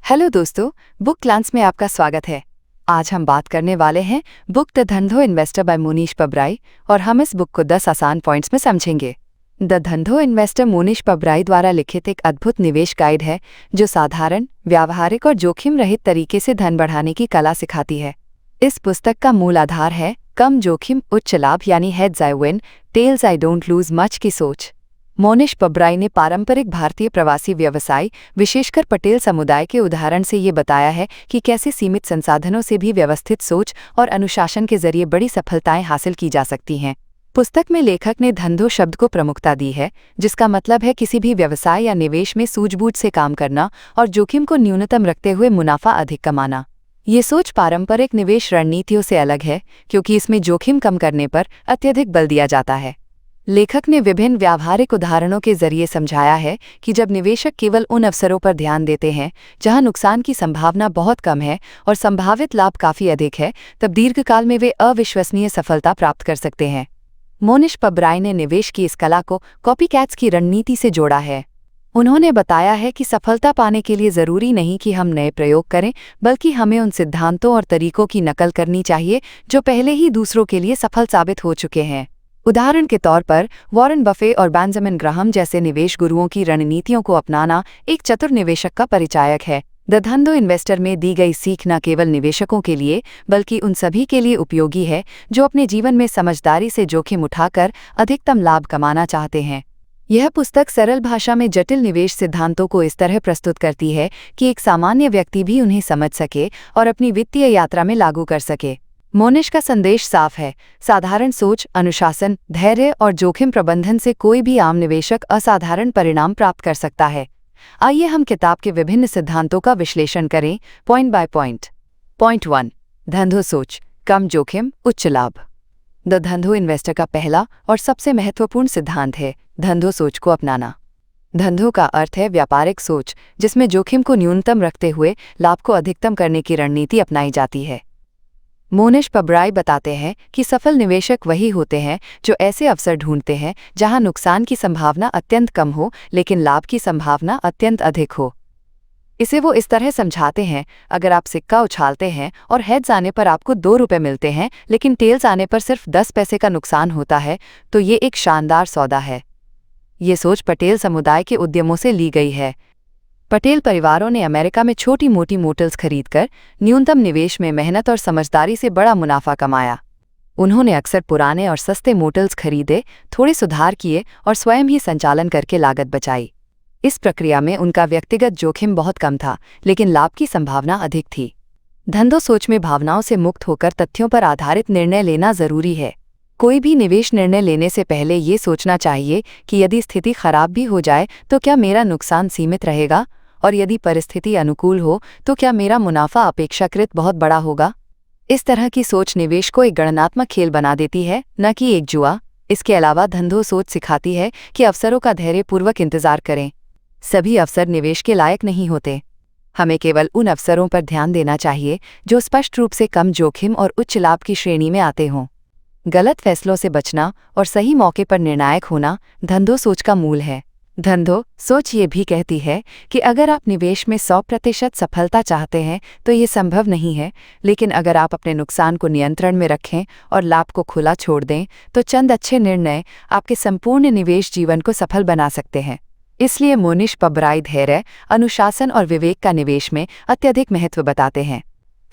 Hello दोस्तों, book क्लांस में आपका स्वागत है। आज हम बात करने वाले हैं बुक द धंधो इन्वेस्टर बाय मोनीश पबराई और हम इस बुक को 10 आसान पॉइंट्स में समझेंगे। द धंधो इन्वेस्टर मोनीश पबराई द्वारा लिखित एक अद्भुत निवेश गाइड है जो साधारण, व्यावहारिक और जोखिम रहित तरीके से धन बढ़ाने की कला सिखाती है। इस पुस्तक का मूल आधार है कम जोखिम उच्च लाभ यानी heads I win, tails I don't lose much की सोच। मोनीश पबराई ने पारंपरिक भारतीय प्रवासी व्यवसाय, विशेषकर पटेल समुदाय के उदाहरण से ये बताया है कि कैसे सीमित संसाधनों से भी व्यवस्थित सोच और अनुशासन के जरिए बड़ी सफलताएं हासिल की जा सकती हैं। पुस्तक में लेखक ने धंधो शब्द को प्रमुखता दी है, जिसका मतलब है किसी भी व्यवसाय या निवेश में सूझबूझ से काम करना और जोखिम को न्यूनतम रखते हुए मुनाफा अधिक कमाना। ये सोच पारंपरिक निवेश रणनीतियों से अलग है क्योंकि इसमें जोखिम कम करने पर अत्यधिक बल दिया जाता है। लेखक ने विभिन्न व्यावहारिक उदाहरणों के जरिए समझाया है कि जब निवेशक केवल उन अवसरों पर ध्यान देते हैं जहां नुकसान की संभावना बहुत कम है और संभावित लाभ काफी अधिक है, तब दीर्घकाल में वे अविश्वसनीय सफलता प्राप्त कर सकते हैं। मोनीश पबराई ने निवेश की इस कला को कॉपीकैट्स की रणनीति से जोड़ा है। उन्होंने बताया है कि सफलता पाने के लिए जरूरी नहीं कि हम नए प्रयोग करें, बल्कि हमें उन सिद्धांतों और तरीकों की नकल करनी चाहिए जो पहले ही दूसरों के लिए सफल साबित हो चुके हैं। उदाहरण के तौर पर वॉरेन बफे और बेंजामिन ग्राहम जैसे निवेश गुरुओं की रणनीतियों को अपनाना एक चतुर निवेशक का परिचायक है। द धंधो इन्वेस्टर में दी गई सीख न केवल निवेशकों के लिए बल्कि उन सभी के लिए उपयोगी है जो अपने जीवन में समझदारी से जोखिम उठाकर अधिकतम लाभ कमाना चाहते हैं। यह पुस्तक सरल भाषा में जटिल निवेश सिद्धांतों को इस तरह प्रस्तुत करती है कि एक सामान्य व्यक्ति भी उन्हें समझ सके और अपनी वित्तीय यात्रा में लागू कर सके। मोनीश का संदेश साफ है, साधारण सोच, अनुशासन, धैर्य और जोखिम प्रबंधन से कोई भी आम निवेशक असाधारण परिणाम प्राप्त कर सकता है। आइए हम किताब के विभिन्न सिद्धांतों का विश्लेषण करें, पॉइंट बाय पॉइंट। पॉइंट 1, धंधो सोच, कम जोखिम उच्च लाभ। द धंधो इन्वेस्टर का पहला और सबसे महत्वपूर्ण सिद्धांत है धंधो सोच को अपनाना। धंधो का अर्थ है व्यापारिक सोच, जिसमें जोखिम को न्यूनतम रखते हुए लाभ को अधिकतम करने की रणनीति अपनाई जाती है। मोनीश पबराई बताते हैं कि सफल निवेशक वही होते हैं जो ऐसे अवसर ढूंढते हैं जहां नुकसान की संभावना अत्यंत कम हो लेकिन लाभ की संभावना अत्यंत अधिक हो। इसे वो इस तरह समझाते हैं, अगर आप सिक्का उछालते हैं और हेड्स आने पर आपको 2 रुपये मिलते हैं लेकिन टेल्स आने पर सिर्फ 10 पैसे का नुकसान होता है, तो ये एक शानदार सौदा है। ये सोच पटेल समुदाय के उद्यमों से ली गई है। पटेल परिवारों ने अमेरिका में छोटी मोटी मोटर्स खरीदकर न्यूनतम निवेश में मेहनत और समझदारी से बड़ा मुनाफा कमाया। उन्होंने अक्सर पुराने और सस्ते मोटर्स खरीदे, थोड़े सुधार किए और स्वयं ही संचालन करके लागत बचाई। इस प्रक्रिया में उनका व्यक्तिगत जोखिम बहुत कम था, लेकिन लाभ की संभावना अधिक थी। धंधो सोच में भावनाओं से मुक्त होकर तथ्यों पर आधारित निर्णय लेना जरूरी है। कोई भी निवेश निर्णय लेने से पहले ये सोचना चाहिए कि यदि स्थिति खराब भी हो जाए तो क्या मेरा नुकसान सीमित रहेगा, और यदि परिस्थिति अनुकूल हो तो क्या मेरा मुनाफा अपेक्षाकृत बहुत बड़ा होगा। इस तरह की सोच निवेश को एक गणनात्मक खेल बना देती है, न कि एक जुआ। इसके अलावा धंधो सोच सिखाती है कि अवसरों का धैर्यपूर्वक इंतजार करें। सभी अवसर निवेश के लायक नहीं होते। हमें केवल उन अवसरों पर ध्यान देना चाहिए जो स्पष्ट रूप से कम जोखिम और उच्च लाभ की श्रेणी में आते हों। गलत फैसलों से बचना और सही मौके पर निर्णायक होना धंधो सोच का मूल है। धंधो सोच ये भी कहती है कि अगर आप निवेश में 100% सफलता चाहते हैं तो ये संभव नहीं है, लेकिन अगर आप अपने नुकसान को नियंत्रण में रखें और लाभ को खुला छोड़ दें तो चंद अच्छे निर्णय आपके संपूर्ण निवेश जीवन को सफल बना सकते हैं। इसलिए मोनीश पबराई धैर्य, अनुशासन और विवेक का निवेश में अत्यधिक महत्व बताते हैं।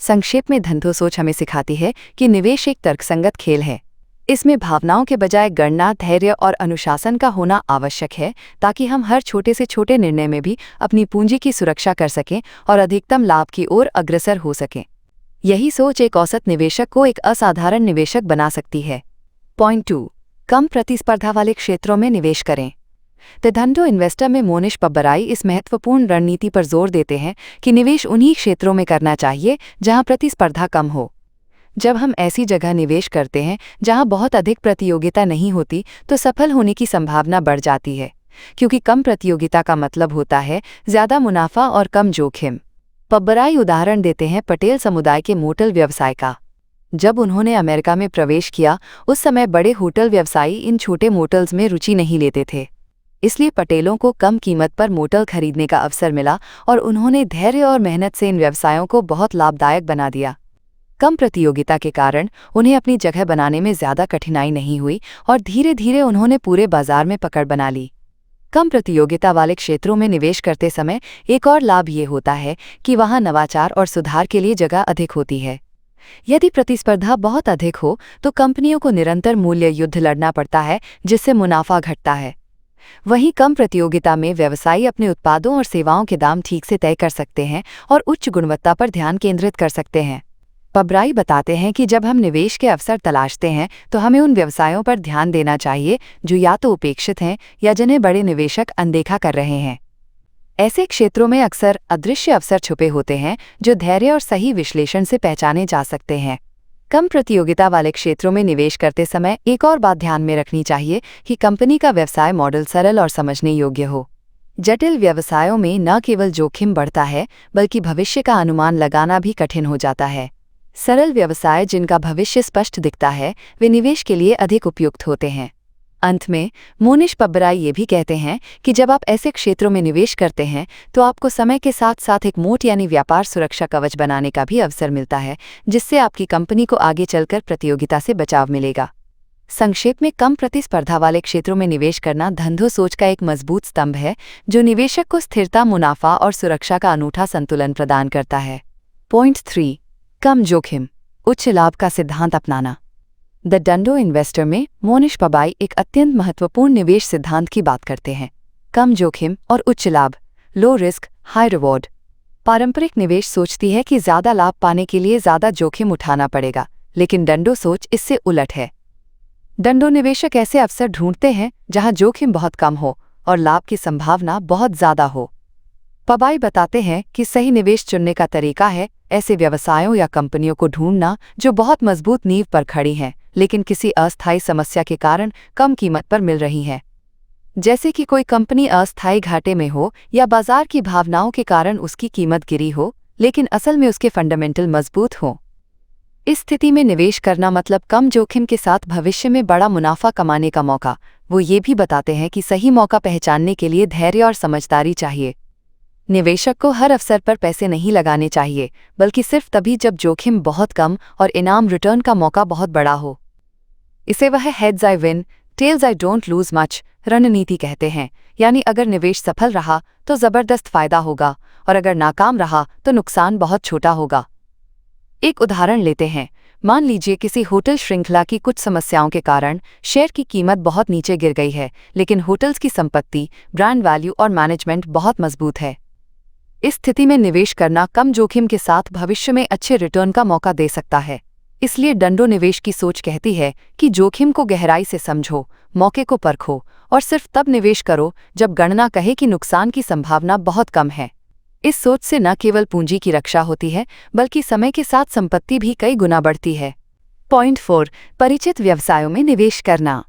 संक्षेप में धंधो सोच हमें सिखाती है कि निवेश एक तर्कसंगत खेल है। इसमें भावनाओं के बजाय गणना, धैर्य और अनुशासन का होना आवश्यक है ताकि हम हर छोटे से छोटे निर्णय में भी अपनी पूंजी की सुरक्षा कर सकें और अधिकतम लाभ की ओर अग्रसर हो सकें। यही सोच एक औसत निवेशक को एक असाधारण निवेशक बना सकती है। पॉइंट 2, कम प्रतिस्पर्धा वाले क्षेत्रों में निवेश करें। द धंधो इन्वेस्टर में मोनीश पबराई इस महत्वपूर्ण रणनीति पर जोर देते हैं कि निवेश उन्हीं क्षेत्रों में करना चाहिए जहां प्रतिस्पर्धा कम हो। जब हम ऐसी जगह निवेश करते हैं जहां बहुत अधिक प्रतियोगिता नहीं होती तो सफल होने की संभावना बढ़ जाती है, क्योंकि कम प्रतियोगिता का मतलब होता है ज्यादा मुनाफा और कम जोखिम। पबराई उदाहरण देते हैं पटेल समुदाय के मोटल व्यवसाय का। जब उन्होंने अमेरिका में प्रवेश किया उस समय बड़े होटल व्यवसायी इन छोटे मोटल्स में रुचि नहीं लेते थे। इसलिए पटेलों को कम कीमत पर मोटर खरीदने का अवसर मिला और उन्होंने धैर्य और मेहनत से इन व्यवसायों को बहुत लाभदायक बना दिया। कम प्रतियोगिता के कारण उन्हें अपनी जगह बनाने में ज़्यादा कठिनाई नहीं हुई और धीरे धीरे उन्होंने पूरे बाजार में पकड़ बना ली। कम प्रतियोगिता वाले क्षेत्रों में निवेश करते समय एक और लाभ ये होता है कि वहाँ नवाचार और सुधार के लिए जगह अधिक होती है। यदि प्रतिस्पर्धा बहुत अधिक हो तो कंपनियों को निरंतर मूल्य युद्ध लड़ना पड़ता है, जिससे मुनाफा घटता है। वहीं कम प्रतियोगिता में व्यवसायी अपने उत्पादों और सेवाओं के दाम ठीक से तय कर सकते हैं और उच्च गुणवत्ता पर ध्यान केंद्रित कर सकते हैं। पबराई बताते हैं कि जब हम निवेश के अवसर तलाशते हैं तो हमें उन व्यवसायों पर ध्यान देना चाहिए जो या तो उपेक्षित हैं या जिन्हें बड़े निवेशक अनदेखा कर रहे हैं। ऐसे क्षेत्रों में अक्सर अदृश्य अवसर छुपे होते हैं जो धैर्य और सही विश्लेषण से पहचाने जा सकते हैं। कम प्रतियोगिता वाले क्षेत्रों में निवेश करते समय एक और बात ध्यान में रखनी चाहिए कि कंपनी का व्यवसाय मॉडल सरल और समझने योग्य हो। जटिल व्यवसायों में न केवल जोखिम बढ़ता है बल्कि भविष्य का अनुमान लगाना भी कठिन हो जाता है। सरल व्यवसाय जिनका भविष्य स्पष्ट दिखता है वे निवेश के लिए अधिक उपयुक्त होते हैं। अंत में मोनिश पबराई ये भी कहते हैं कि जब आप ऐसे क्षेत्रों में निवेश करते हैं तो आपको समय के साथ साथ एक मोट यानी व्यापार सुरक्षा कवच बनाने का भी अवसर मिलता है, जिससे आपकी कंपनी को आगे चलकर प्रतियोगिता से बचाव मिलेगा। संक्षेप में, कम प्रतिस्पर्धा वाले क्षेत्रों में निवेश करना धंधो सोच का एक मजबूत स्तंभ है जो निवेशक को स्थिरता, मुनाफा और सुरक्षा का अनूठा संतुलन प्रदान करता है। पॉइंट 3, कम जोखिम उच्च लाभ का सिद्धांत अपनाना। द धंधो इन्वेस्टर में मोनिश पबराई एक अत्यंत महत्वपूर्ण निवेश सिद्धांत की बात करते हैं, कम जोखिम और उच्च लाभ, लो रिस्क हाई रिवॉर्ड। पारंपरिक निवेश सोचती है कि ज़्यादा लाभ पाने के लिए ज़्यादा जोखिम उठाना पड़ेगा, लेकिन धंधो सोच इससे उलट है। धंधो निवेशक ऐसे अवसर ढूंढते हैं जहां जोखिम बहुत कम हो और लाभ की संभावना बहुत ज़्यादा हो। पबराई बताते हैं कि सही निवेश चुनने का तरीका है ऐसे व्यवसायों या कंपनियों को ढूंढना जो बहुत मजबूत नींव पर खड़ी हैं लेकिन किसी अस्थायी समस्या के कारण कम कीमत पर मिल रही हैं। जैसे कि कोई कंपनी अस्थायी घाटे में हो या बाजार की भावनाओं के कारण उसकी कीमत गिरी हो, लेकिन असल में उसके फंडामेंटल मजबूत हों। इस स्थिति में निवेश करना मतलब कम जोखिम के साथ भविष्य में बड़ा मुनाफा कमाने का मौका। वो ये भी बताते हैं कि सही मौका पहचानने के लिए धैर्य और समझदारी चाहिए। निवेशक को हर अवसर पर पैसे नहीं लगाने चाहिए, बल्कि सिर्फ तभी जब जोखिम बहुत कम और इनाम रिटर्न का मौका बहुत बड़ा हो। इसे वह heads I win tails I don't lose much रणनीति कहते हैं, यानी अगर निवेश सफल रहा तो जबरदस्त फायदा होगा और अगर नाकाम रहा तो नुकसान बहुत छोटा होगा। एक उदाहरण लेते हैं। मान लीजिए किसी होटल श्रृंखला की कुछ समस्याओं के कारण शेयर की कीमत बहुत नीचे गिर गई है, लेकिन होटल्स की संपत्ति, ब्रांड वैल्यू और मैनेजमेंट बहुत मजबूत है। इस स्थिति में निवेश करना कम जोखिम के साथ भविष्य में अच्छे रिटर्न का मौका दे सकता है। इसलिए धंधो निवेश की सोच कहती है कि जोखिम को गहराई से समझो, मौके को परखो और सिर्फ तब निवेश करो जब गणना कहे कि नुकसान की संभावना बहुत कम है। इस सोच से न केवल पूंजी की रक्षा होती है बल्कि समय के साथ संपत्ति भी कई गुना बढ़ती है। पॉइंट 4, परिचित व्यवसायों में निवेश करना।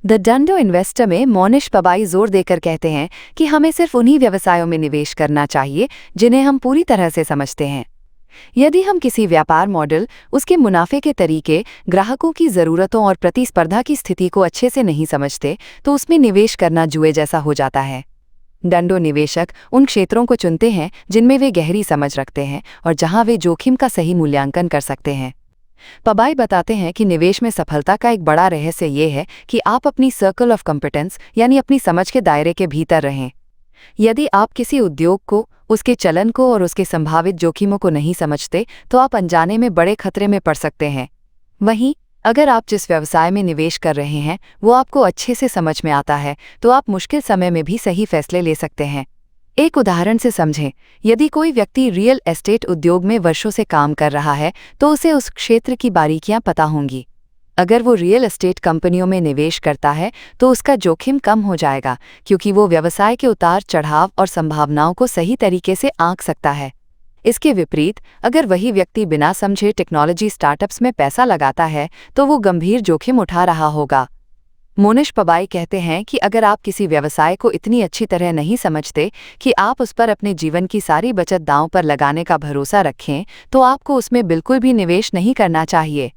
द धंधो इन्वेस्टर में मोनिश पबराई जोर देकर कहते हैं कि हमें सिर्फ उन्हीं व्यवसायों में निवेश करना चाहिए जिन्हें हम पूरी तरह से समझते हैं। यदि हम किसी व्यापार मॉडल, उसके मुनाफे के तरीके, ग्राहकों की ज़रूरतों और प्रतिस्पर्धा की स्थिति को अच्छे से नहीं समझते तो उसमें निवेश करना जुए जैसा हो जाता है। धंधो निवेशक उन क्षेत्रों को चुनते हैं जिनमें वे गहरी समझ रखते हैं और जहां वे जोखिम का सही मूल्यांकन कर सकते हैं। पबराई बताते हैं कि निवेश में सफलता का एक बड़ा रहस्य ये है कि आप अपनी सर्कल ऑफ कॉम्पिटेंस यानी अपनी समझ के दायरे के भीतर रहें। यदि आप किसी उद्योग को, उसके चलन को और उसके संभावित जोखिमों को नहीं समझते तो आप अनजाने में बड़े खतरे में पड़ सकते हैं। वहीं अगर आप जिस व्यवसाय में निवेश कर रहे हैं वो आपको अच्छे से समझ में आता है तो आप मुश्किल समय में भी सही फैसले ले सकते हैं। एक उदाहरण से समझें। यदि कोई व्यक्ति रियल एस्टेट उद्योग में वर्षों से काम कर रहा है तो उसे उस क्षेत्र की बारीकियां पता होंगी। अगर वो रियल एस्टेट कंपनियों में निवेश करता है तो उसका जोखिम कम हो जाएगा क्योंकि वो व्यवसाय के उतार चढ़ाव और संभावनाओं को सही तरीके से आंक सकता है। इसके विपरीत अगर वही व्यक्ति बिना समझे टेक्नोलॉजी स्टार्टअप्स में पैसा लगाता है तो वो गंभीर जोखिम उठा रहा होगा। मोनिश पबराई कहते हैं कि अगर आप किसी व्यवसाय को इतनी अच्छी तरह नहीं समझते कि आप उस पर अपने जीवन की सारी बचत दांव पर लगाने का भरोसा रखें तो आपको उसमें बिल्कुल भी निवेश नहीं करना चाहिए।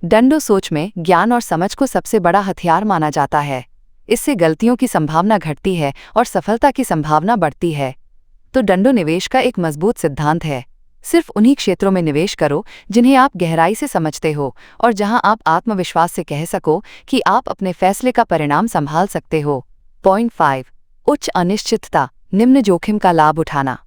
धंधो सोच में ज्ञान और समझ को सबसे बड़ा हथियार माना जाता है। इससे गलतियों की संभावना घटती है और सफलता की संभावना बढ़ती है। तो डंडो निवेश का एक मजबूत सिद्धांत है, सिर्फ उन्हीं क्षेत्रों में निवेश करो जिन्हें आप गहराई से समझते हो और जहां आप आत्मविश्वास से कह सको कि आप अपने फैसले का परिणाम संभाल सकते हो। पॉइंट 5, उच्च अनिश्चितता, निम्न जोखिम का लाभ उठाना।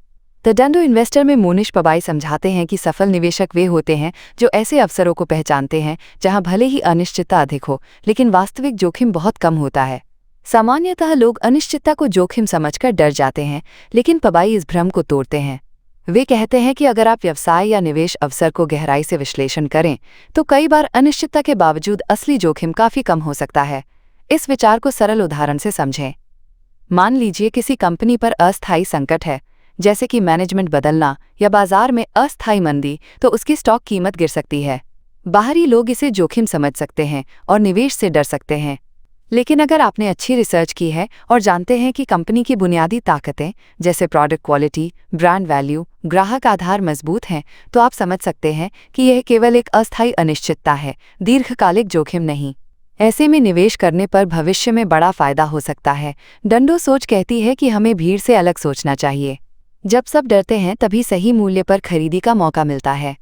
द डंडो इन्वेस्टर में मोनिश पबाई समझाते हैं कि सफल निवेशक वे होते हैं जो ऐसे अवसरों को पहचानते हैं जहां भले ही अनिश्चितता अधिक हो लेकिन वास्तविक जोखिम बहुत कम होता है। सामान्यतः लोग अनिश्चितता को जोखिम समझकर डर जाते हैं, लेकिन पबाई इस भ्रम को तोड़ते हैं। वे कहते हैं कि अगर आप व्यवसाय या निवेश अवसर को गहराई से विश्लेषण करें तो कई बार अनिश्चितता के बावजूद असली जोखिम काफी कम हो सकता है। इस विचार को सरल उदाहरण से समझें। मान लीजिए किसी कंपनी पर अस्थायी संकट है, जैसे कि मैनेजमेंट बदलना या बाजार में अस्थायी मंदी, तो उसकी स्टॉक कीमत गिर सकती है। बाहरी लोग इसे जोखिम समझ सकते हैं और निवेश से डर सकते हैं। लेकिन अगर आपने अच्छी रिसर्च की है और जानते हैं कि कंपनी की बुनियादी ताकतें जैसे प्रोडक्ट क्वालिटी, ब्रांड वैल्यू, ग्राहक आधार मजबूत हैं, तो आप समझ सकते हैं कि यह केवल एक अस्थायी अनिश्चितता है, दीर्घकालिक जोखिम नहीं। ऐसे में निवेश करने पर भविष्य में बड़ा फायदा हो सकता है। डंडो सोच कहती है कि हमें भीड़ से अलग सोचना चाहिए। जब सब डरते हैं तभी सही मूल्य पर खरीदी का मौका मिलता है।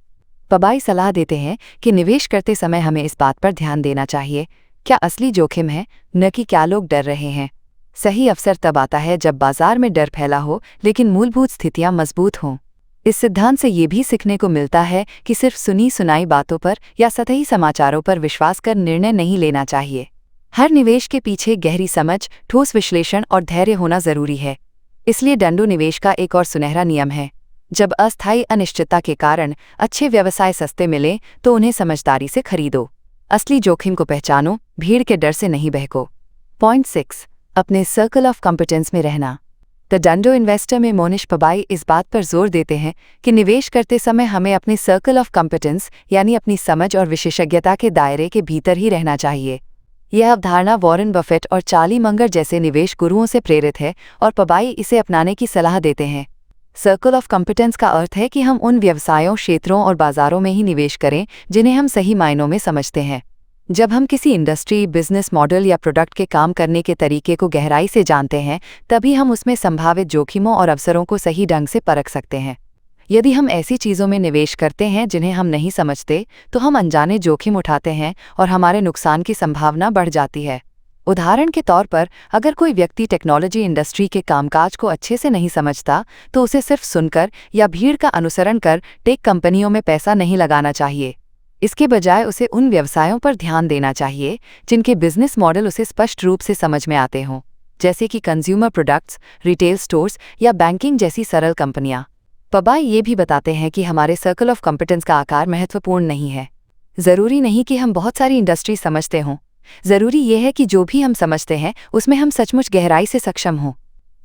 पबाई सलाह देते हैं कि निवेश करते समय हमें इस बात पर ध्यान देना चाहिए, क्या असली जोखिम है, न कि क्या लोग डर रहे हैं। सही अवसर तब आता है जब बाजार में डर फैला हो लेकिन मूलभूत स्थितियां मजबूत हों। इस सिद्धांत से ये भी सीखने को मिलता है कि सिर्फ सुनी सुनाई बातों पर या सतही समाचारों पर विश्वास कर निर्णय नहीं लेना चाहिए। हर निवेश के पीछे गहरी समझ, ठोस विश्लेषण और धैर्य होना जरूरी है। इसलिए डंडो निवेश का एक और सुनहरा नियम है, जब अस्थायी अनिश्चितता के कारण अच्छे व्यवसाय सस्ते मिले तो उन्हें समझदारी से खरीदो। असली जोखिम को पहचानो, भीड़ के डर से नहीं बहको। पॉइंट 6, अपने सर्कल ऑफ कॉम्पिटेंस में रहना। द डंडो इन्वेस्टर में मोनिश पबाई इस बात पर जोर देते हैं कि निवेश करते समय हमें अपने सर्कल ऑफ कॉम्पिटेंस यानी अपनी समझ और विशेषज्ञता के दायरे के भीतर ही रहना चाहिए। यह अवधारणा वॉरेन बफेट और चार्ली मंगर जैसे निवेश गुरुओं से प्रेरित है और पबाई इसे अपनाने की सलाह देते हैं। सर्कल ऑफ कॉम्पिटेंस का अर्थ है कि हम उन व्यवसायों, क्षेत्रों और बाजारों में ही निवेश करें जिन्हें हम सही मायनों में समझते हैं। जब हम किसी इंडस्ट्री, बिजनेस मॉडल या प्रोडक्ट के काम करने के तरीके को गहराई से जानते हैं, तभी हम उसमें संभावित जोखिमों और अवसरों को सही ढंग से परख सकते हैं। यदि हम ऐसी चीज़ों में निवेश करते हैं जिन्हें हम नहीं समझते, तो हम अनजाने जोखिम उठाते हैं और हमारे नुकसान की संभावना बढ़ जाती है। उदाहरण के तौर पर, अगर कोई व्यक्ति टेक्नोलॉजी इंडस्ट्री के कामकाज को अच्छे से नहीं समझता, तो उसे सिर्फ सुनकर या भीड़ का अनुसरण कर टेक कंपनियों में पैसा नहीं लगाना चाहिए। इसके बजाय उसे उन व्यवसायों पर ध्यान देना चाहिए जिनके बिजनेस मॉडल उसे स्पष्ट रूप से समझ में आते हों, जैसे कि कंज्यूमर प्रोडक्ट्स, रिटेल स्टोर्स या बैंकिंग जैसी सरल कंपनियां। पबाई ये भी बताते हैं कि हमारे सर्कल ऑफ कॉम्पिटेंस का आकार महत्वपूर्ण नहीं है। ज़रूरी नहीं कि हम बहुत सारी इंडस्ट्री समझते हों, ज़रूरी ये है कि जो भी हम समझते हैं उसमें हम सचमुच गहराई से सक्षम हों।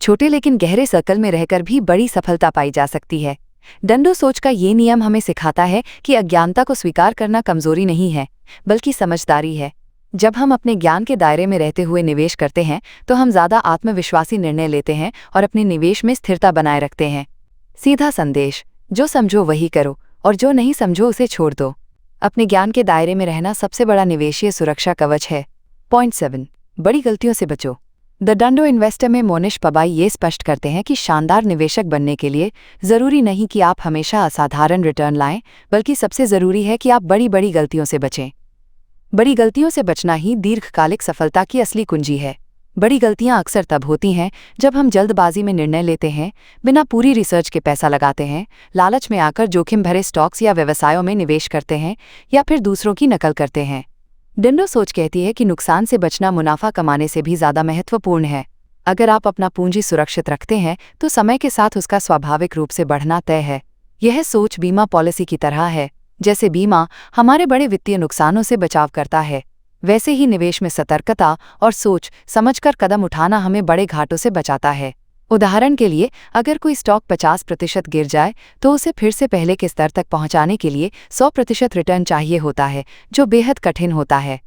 छोटे लेकिन गहरे सर्कल में रहकर भी बड़ी सफलता पाई जा सकती है। डंडो सोच का ये नियम हमें सिखाता है कि अज्ञानता को स्वीकार करना कमजोरी नहीं है, बल्कि समझदारी है। जब हम अपने ज्ञान के दायरे में रहते हुए निवेश करते हैं तो हम ज़्यादा आत्मविश्वासी निर्णय लेते हैं और अपने निवेश में स्थिरता बनाए रखते हैं। सीधा संदेश, जो समझो वही करो और जो नहीं समझो उसे छोड़ दो। अपने ज्ञान के दायरे में रहना सबसे बड़ा निवेशीय सुरक्षा कवच है। पॉइंट 7, बड़ी गलतियों से बचो। द डंडो इन्वेस्टर में मोनिश पबाई ये स्पष्ट करते हैं कि शानदार निवेशक बनने के लिए ज़रूरी नहीं कि आप हमेशा असाधारण रिटर्न लाएं, बल्कि सबसे ज़रूरी है कि आप बड़ी गलतियों से बचें। बड़ी गलतियों से बचना ही दीर्घकालिक सफलता की असली कुंजी है। बड़ी गलतियां अक्सर तब होती हैं जब हम जल्दबाजी में निर्णय लेते हैं, बिना पूरी रिसर्च के पैसा लगाते हैं, लालच में आकर जोखिम भरे स्टॉक्स या व्यवसायों में निवेश करते हैं या फिर दूसरों की नकल करते हैं। डंडो सोच कहती है कि नुकसान से बचना मुनाफा कमाने से भी ज़्यादा महत्वपूर्ण है। अगर आप अपना पूंजी सुरक्षित रखते हैं तो समय के साथ उसका स्वाभाविक रूप से बढ़ना तय है। यह सोच बीमा पॉलिसी की तरह है। जैसे बीमा हमारे बड़े वित्तीय नुकसानों से बचाव करता है, वैसे ही निवेश में सतर्कता और सोच समझकर कदम उठाना हमें बड़े घाटों से बचाता है। उदाहरण के लिए, अगर कोई स्टॉक 50% गिर जाए तो उसे फिर से पहले के स्तर तक पहुंचाने के लिए 100% रिटर्न चाहिए होता है, जो बेहद कठिन होता है।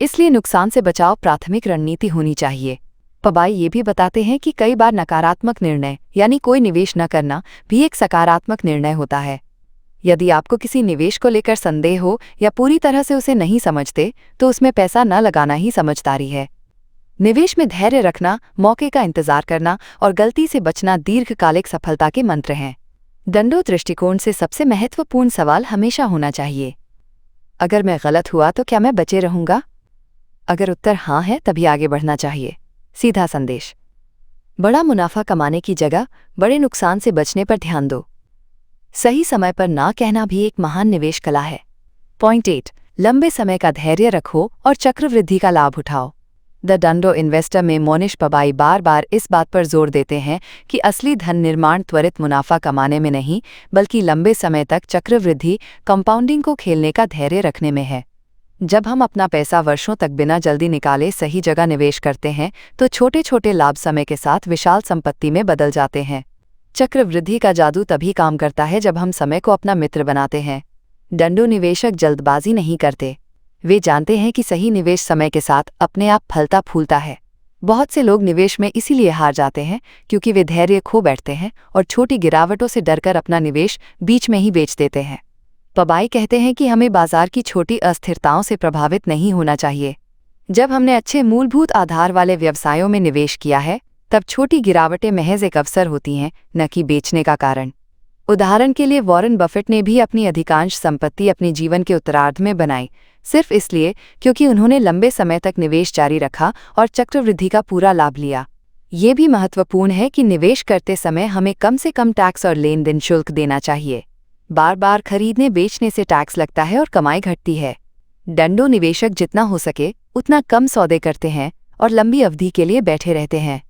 इसलिए नुकसान से बचाव प्राथमिक रणनीति होनी चाहिए। पबाई ये भी बताते हैं कि कई बार नकारात्मक निर्णय यानी कोई निवेश न करना भी एक सकारात्मक निर्णय होता है। यदि आपको किसी निवेश को लेकर संदेह हो या पूरी तरह से उसे नहीं समझते, तो उसमें पैसा न लगाना ही समझदारी है। निवेश में धैर्य रखना, मौके का इंतजार करना और गलती से बचना दीर्घकालिक सफलता के मंत्र हैं। दंडो दृष्टिकोण से सबसे महत्वपूर्ण सवाल हमेशा होना चाहिए, अगर मैं गलत हुआ तो क्या मैं बचे रहूंगा? अगर उत्तर हाँ है तभी आगे बढ़ना चाहिए। सीधा संदेश। बड़ा मुनाफा कमाने की जगह बड़े नुकसान से बचने पर ध्यान दो। सही समय पर ना कहना भी एक महान निवेश कला है। पॉइंट 8, लंबे समय का धैर्य रखो और चक्रवृद्धि का लाभ उठाओ। द डंडो इन्वेस्टर में मोनिश पबाई बार बार इस बात पर जोर देते हैं कि असली धन निर्माण त्वरित मुनाफा कमाने में नहीं, बल्कि लंबे समय तक चक्रवृद्धि कंपाउंडिंग को खेलने का धैर्य रखने में है। जब हम अपना पैसा वर्षों तक बिना जल्दी निकाले सही जगह निवेश करते हैं तो छोटे छोटे लाभ समय के साथ विशाल संपत्ति में बदल जाते हैं। चक्रवृद्धि का जादू तभी काम करता है जब हम समय को अपना मित्र बनाते हैं। डंडो निवेशक जल्दबाजी नहीं करते, वे जानते हैं कि सही निवेश समय के साथ अपने आप फलता फूलता है। बहुत से लोग निवेश में इसीलिए हार जाते हैं क्योंकि वे धैर्य खो बैठते हैं और छोटी गिरावटों से डरकर अपना निवेश बीच में ही बेच देते हैं। पबाई कहते हैं कि हमें बाजार की छोटी अस्थिरताओं से प्रभावित नहीं होना चाहिए। जब हमने अच्छे मूलभूत आधार वाले व्यवसायों में निवेश किया है, तब छोटी गिरावटें महज एक अवसर होती हैं, न कि बेचने का कारण। उदाहरण के लिए वॉरेन बफेट ने भी अपनी अधिकांश संपत्ति अपने जीवन के उत्तरार्ध में बनाई, सिर्फ इसलिए क्योंकि उन्होंने लंबे समय तक निवेश जारी रखा और चक्रवृद्धि का पूरा लाभ लिया। ये भी महत्वपूर्ण है कि निवेश करते समय हमें कम से कम टैक्स और लेन देन शुल्क देना चाहिए। बार बार खरीदने बेचने से टैक्स लगता है और कमाई घटती है। डंडो निवेशक जितना हो सके उतना कम सौदे करते हैं और लंबी अवधि के लिए बैठे रहते हैं।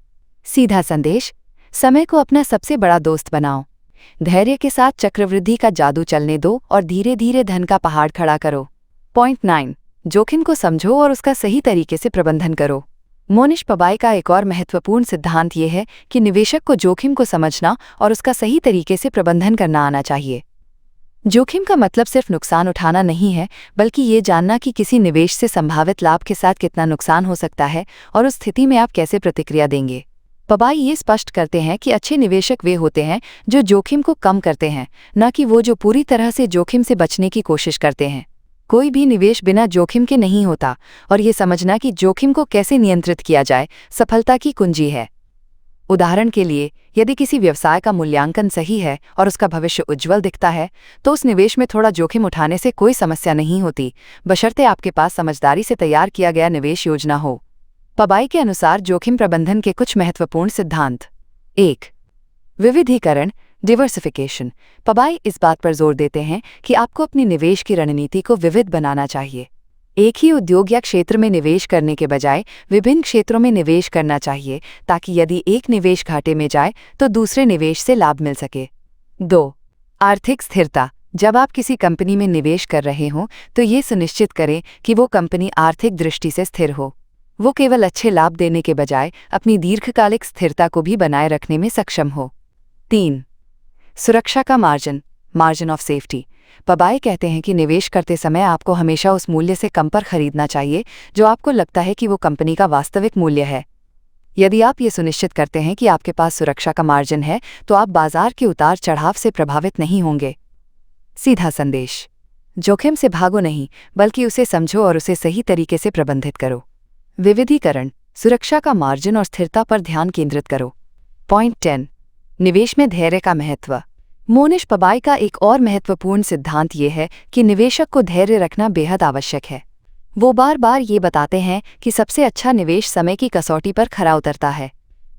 सीधा संदेश, समय को अपना सबसे बड़ा दोस्त बनाओ। धैर्य के साथ चक्रवृद्धि का जादू चलने दो और धीरे धीरे धन का पहाड़ खड़ा करो। पॉइंट 9, जोखिम को समझो और उसका सही तरीके से प्रबंधन करो। मोनिश पबाई का एक और महत्वपूर्ण सिद्धांत यह है कि निवेशक को जोखिम को समझना और उसका सही तरीके से प्रबंधन करना आना चाहिए। जोखिम का मतलब सिर्फ नुकसान उठाना नहीं है, बल्कि ये जानना कि किसी निवेश से संभावित लाभ के साथ कितना नुकसान हो सकता है और उस स्थिति में आप कैसे प्रतिक्रिया देंगे। पबाई ये स्पष्ट करते हैं कि अच्छे निवेशक वे होते हैं जो जोखिम को कम करते हैं, न कि वो जो पूरी तरह से जोखिम से बचने की कोशिश करते हैं। कोई भी निवेश बिना जोखिम के नहीं होता और ये समझना कि जोखिम को कैसे नियंत्रित किया जाए सफलता की कुंजी है। उदाहरण के लिए, यदि किसी व्यवसाय का मूल्यांकन सही है और उसका भविष्य उज्ज्वल दिखता है, तो उस निवेश में थोड़ा जोखिम उठाने से कोई समस्या नहीं होती, बशर्ते आपके पास समझदारी से तैयार किया गया निवेश योजना हो। पबाई के अनुसार जोखिम प्रबंधन के कुछ महत्वपूर्ण सिद्धांत। 1, विविधीकरण, डिवर्सिफिकेशन। पबाई इस बात पर जोर देते हैं कि आपको अपनी निवेश की रणनीति को विविध बनाना चाहिए। एक ही उद्योग या क्षेत्र में निवेश करने के बजाय विभिन्न क्षेत्रों में निवेश करना चाहिए, ताकि यदि एक निवेश घाटे में जाए तो दूसरे निवेश से लाभ मिल सके। 2, आर्थिक स्थिरता। जब आप किसी कंपनी में निवेश कर रहे हों तो ये सुनिश्चित करें कि वो कंपनी आर्थिक दृष्टि से स्थिर हो। वो केवल अच्छे लाभ देने के बजाय अपनी दीर्घकालिक स्थिरता को भी बनाए रखने में सक्षम हो। 3, सुरक्षा का मार्जिन ऑफ सेफ्टी। पबाई कहते हैं कि निवेश करते समय आपको हमेशा उस मूल्य से कम पर खरीदना चाहिए जो आपको लगता है कि वो कंपनी का वास्तविक मूल्य है। यदि आप ये सुनिश्चित करते हैं कि आपके पास सुरक्षा का मार्जिन है, तो आप बाजार के उतार चढ़ाव से प्रभावित नहीं होंगे। सीधा संदेश, जोखिम से भागो नहीं, बल्कि उसे समझो और उसे सही तरीके से प्रबंधित करो। विविधीकरण, सुरक्षा का मार्जिन और स्थिरता पर ध्यान केंद्रित करो। पॉइंट 10, निवेश में धैर्य का महत्व। मोनिश पबाई का एक और महत्वपूर्ण सिद्धांत ये है कि निवेशक को धैर्य रखना बेहद आवश्यक है। वो बार बार ये बताते हैं कि सबसे अच्छा निवेश समय की कसौटी पर खरा उतरता है।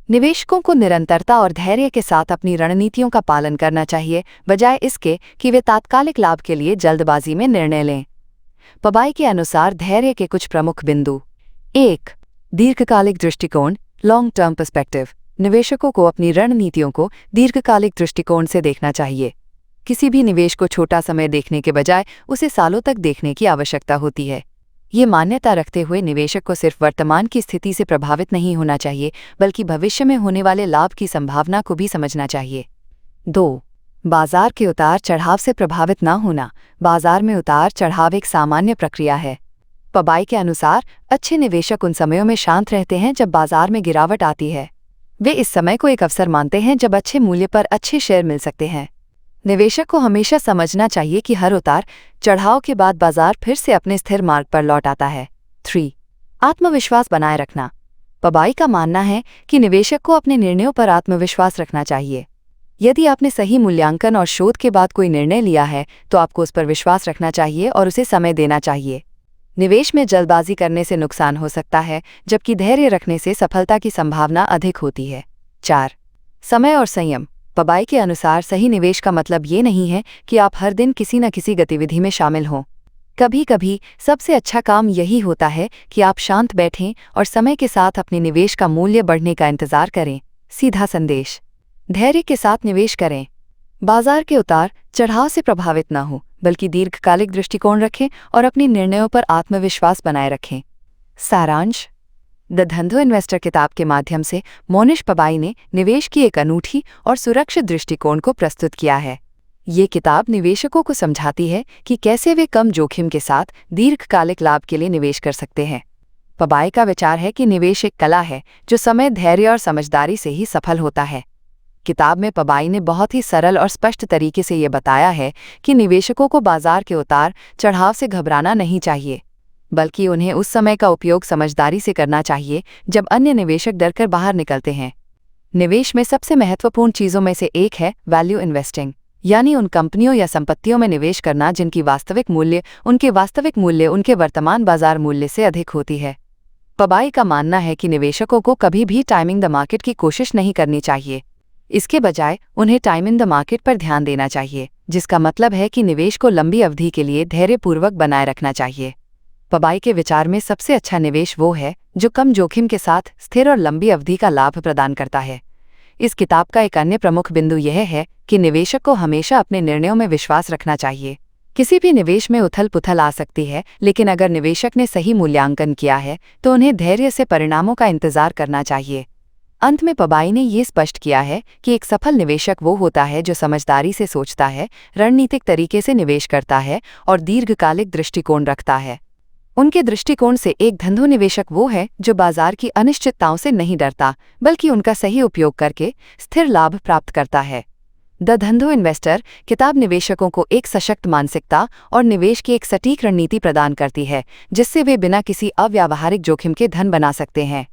निवेशकों को निरंतरता और धैर्य के साथ अपनी रणनीतियों का पालन करना चाहिए, बजाय इसके कि वे तात्कालिक लाभ के लिए जल्दबाजी में निर्णय लें। पबाई के अनुसार धैर्य के कुछ प्रमुख बिंदु। 1, दीर्घकालिक दृष्टिकोण, लॉन्ग टर्म पर्सपेक्टिव। निवेशकों को अपनी रणनीतियों को दीर्घकालिक दृष्टिकोण से देखना चाहिए। किसी भी निवेश को छोटा समय देखने के बजाय उसे सालों तक देखने की आवश्यकता होती है। ये मान्यता रखते हुए निवेशक को सिर्फ वर्तमान की स्थिति से प्रभावित नहीं होना चाहिए, बल्कि भविष्य में होने वाले लाभ की संभावना को भी समझना चाहिए। 2, बाजार के उतार चढ़ाव से प्रभावित न होना। बाजार में उतार चढ़ाव एक सामान्य प्रक्रिया है। पबाई के अनुसार अच्छे निवेशक उन समयों में शांत रहते हैं जब बाजार में गिरावट आती है। वे इस समय को एक अवसर मानते हैं जब अच्छे मूल्य पर अच्छे शेयर मिल सकते हैं। निवेशक को हमेशा समझना चाहिए कि हर उतार चढ़ाव के बाद बाजार फिर से अपने स्थिर मार्ग पर लौट आता है। 3, आत्मविश्वास बनाए रखना। पबाई का मानना है कि निवेशक को अपने निर्णयों पर आत्मविश्वास रखना चाहिए। यदि आपने सही मूल्यांकन और शोध के बाद कोई निर्णय लिया है तो आपको उस पर विश्वास रखना चाहिए और उसे समय देना चाहिए। निवेश में जल्दबाजी करने से नुकसान हो सकता है, जबकि धैर्य रखने से सफलता की संभावना अधिक होती है। 4. समय और संयम। पबाई के अनुसार सही निवेश का मतलब ये नहीं है कि आप हर दिन किसी न किसी गतिविधि में शामिल हों। कभी कभी सबसे अच्छा काम यही होता है कि आप शांत बैठें और समय के साथ अपने निवेश का मूल्य बढ़ने का इंतजार करें। सीधा संदेश: धैर्य के साथ निवेश करें। बाजार के उतार चढ़ाव से प्रभावित न हो, बल्कि दीर्घकालिक दृष्टिकोण रखें और अपने निर्णयों पर आत्मविश्वास बनाए रखें। सारांश: द धंधो इन्वेस्टर किताब के माध्यम से मोनिश पबाई ने निवेश की एक अनूठी और सुरक्षित दृष्टिकोण को प्रस्तुत किया है। ये किताब निवेशकों को समझाती है कि कैसे वे कम जोखिम के साथ दीर्घकालिक लाभ के लिए निवेश कर सकते हैं। पबाई का विचार है कि निवेश एक कला है जो समय, धैर्य और समझदारी से ही सफल होता है। किताब में पबाई ने बहुत ही सरल और स्पष्ट तरीके से ये बताया है कि निवेशकों को बाजार के उतार चढ़ाव से घबराना नहीं चाहिए, बल्कि उन्हें उस समय का उपयोग समझदारी से करना चाहिए जब अन्य निवेशक डरकर बाहर निकलते हैं। निवेश में सबसे महत्वपूर्ण चीज़ों में से एक है वैल्यू इन्वेस्टिंग, यानी उन कंपनियों या संपत्तियों में निवेश करना जिनकी वास्तविक मूल्य उनके वर्तमान बाजार मूल्य से अधिक होती है। पबाई का मानना है कि निवेशकों को कभी भी टाइमिंग द मार्केट की कोशिश नहीं करनी चाहिए। इसके बजाय उन्हें टाइम इन द मार्केट पर ध्यान देना चाहिए, जिसका मतलब है कि निवेश को लंबी अवधि के लिए धैर्यपूर्वक बनाए रखना चाहिए। पबाई के विचार में सबसे अच्छा निवेश वो है जो कम जोखिम के साथ स्थिर और लंबी अवधि का लाभ प्रदान करता है। इस किताब का एक अन्य प्रमुख बिंदु यह है कि निवेशक को हमेशा अपने निर्णयों में विश्वास रखना चाहिए। किसी भी निवेश में उथल पुथल आ सकती है, लेकिन अगर निवेशक ने सही मूल्यांकन किया है तो उन्हें धैर्य से परिणामों का इंतजार करना चाहिए। अंत में पबाई ने ये स्पष्ट किया है कि एक सफल निवेशक वो होता है जो समझदारी से सोचता है, रणनीतिक तरीके से निवेश करता है और दीर्घकालिक दृष्टिकोण रखता है। उनके दृष्टिकोण से एक धंधो निवेशक वो है जो बाजार की अनिश्चितताओं से नहीं डरता, बल्कि उनका सही उपयोग करके स्थिर लाभ प्राप्त करता है। द धंधो इन्वेस्टर किताब निवेशकों को एक सशक्त मानसिकता और निवेश की एक सटीक रणनीति प्रदान करती है, जिससे वे बिना किसी अव्यावहारिक जोखिम के धन बना सकते हैं।